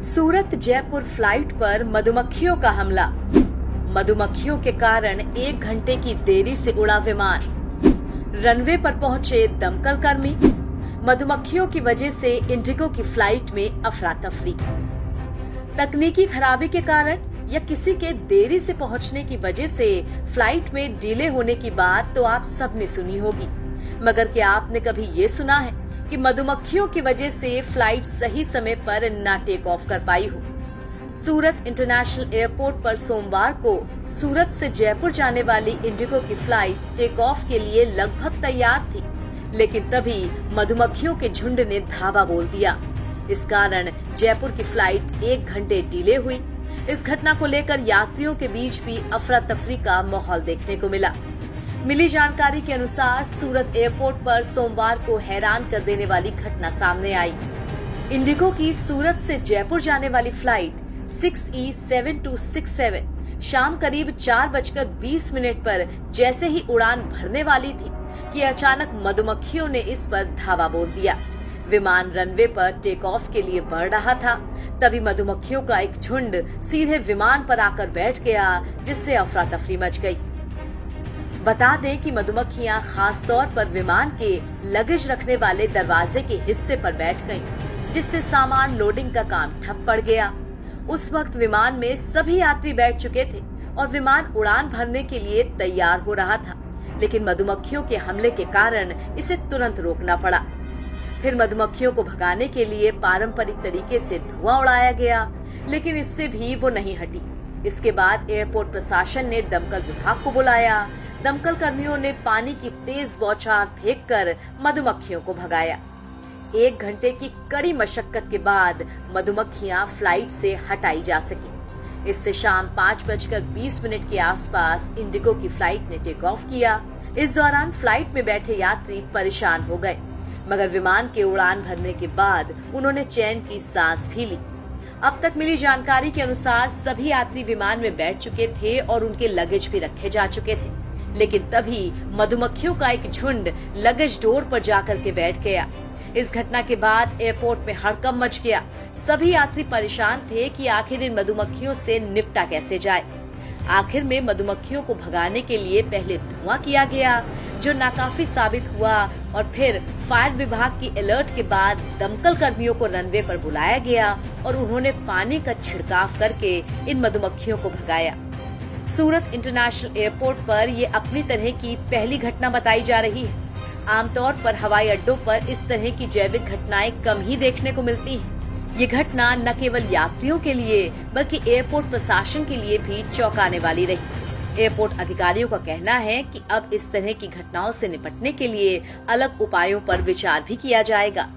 सूरत Jaipur flight पर मधुमक्खियों का हमला। मधुमक्खियों के कारण 1 घंटे की देरी से उड़ा विमान। रनवे पर पहुंचे दमकल कर्मी। मधुमक्खियों की वजह से इंडिगो की फ्लाइट में अफरा तफरी। तकनीकी खराबी के कारण या किसी के देरी से पहुंचने की वजह से फ्लाइट में डिले होने की बात तो आप सबने सुनी होगी, मगर क्या आपने कभी ये सुना है कि मधुमक्खियों की वजह से फ्लाइट सही समय पर ना टेक ऑफ कर पाई हो। सूरत इंटरनेशनल एयरपोर्ट पर सोमवार को सूरत से जयपुर जाने वाली इंडिगो की फ्लाइट टेक ऑफ के लिए लगभग तैयार थी, लेकिन तभी मधुमक्खियों के झुंड ने धावा बोल दिया। इस कारण जयपुर की फ्लाइट 1 घंटे डिले हुई। इस घटना को लेकर यात्रियों के बीच भी अफरा तफरी का माहौल देखने को मिला। मिली जानकारी के अनुसार सूरत एयरपोर्ट पर सोमवार को हैरान कर देने वाली घटना सामने आई। इंडिगो की सूरत से जयपुर जाने वाली फ्लाइट 6E7267 शाम करीब 4:20 पर जैसे ही उड़ान भरने वाली थी कि अचानक मधुमक्खियों ने इस पर धावा बोल दिया। विमान रनवे पर टेक ऑफ के लिए बढ़ रहा था, तभी मधुमक्खियों का एक झुंड सीधे विमान पर आकर बैठ गया, जिससे अफरा तफरी मच गई। बता दें कि मधुमक्खियां खास तौर पर विमान के लगेज रखने वाले दरवाजे के हिस्से पर बैठ गईं, जिससे सामान लोडिंग का काम ठप पड़ गया। उस वक्त विमान में सभी यात्री बैठ चुके थे और विमान उड़ान भरने के लिए तैयार हो रहा था, लेकिन मधुमक्खियों के हमले के कारण इसे तुरंत रोकना पड़ा। फिर मधुमक्खियों को भगाने के लिए पारंपरिक तरीके से धुआं उड़ाया गया, लेकिन इससे भी वो नहीं हटी। इसके बाद एयरपोर्ट प्रशासन ने दमकल विभाग को बुलाया। दमकल कर्मियों ने पानी की तेज बौछार फेंककर मधुमक्खियों को भगाया। 1 घंटे की कड़ी मशक्कत के बाद मधुमक्खियां फ्लाइट से हटाई जा सकी। इससे शाम 5:20 के आसपास इंडिगो की फ्लाइट ने टेक ऑफ किया। इस दौरान फ्लाइट में बैठे यात्री परेशान हो गए, मगर विमान के उड़ान भरने के बाद उन्होंने चैन की सांस भी ली। अब तक मिली जानकारी के अनुसार सभी यात्री विमान में बैठ चुके थे और उनके लगेज भी रखे जा चुके थे, लेकिन तभी मधुमक्खियों का एक झुंड लगेज डोर पर जाकर के बैठ गया। इस घटना के बाद एयरपोर्ट में हड़कंप मच गया। सभी यात्री परेशान थे कि आखिर इन मधुमक्खियों से निपटा कैसे जाए। आखिर में मधुमक्खियों को भगाने के लिए पहले धुआं किया गया, जो नाकाफी साबित हुआ, और फिर फायर विभाग की अलर्ट के बाद दमकल कर्मियों को रनवे पर बुलाया गया और उन्होंने पानी का छिड़काव करके इन मधुमक्खियों को भगाया। सूरत इंटरनेशनल एयरपोर्ट पर ये अपनी तरह की पहली घटना बताई जा रही है। आमतौर पर हवाई अड्डों पर इस तरह की जैविक घटनाएं कम ही देखने को मिलती हैं। ये घटना न केवल यात्रियों के लिए बल्कि एयरपोर्ट प्रशासन के लिए भी चौंकाने वाली रही। एयरपोर्ट अधिकारियों का कहना है कि अब इस तरह की घटनाओं से निपटने के लिए अलग उपायों पर विचार भी किया जाएगा।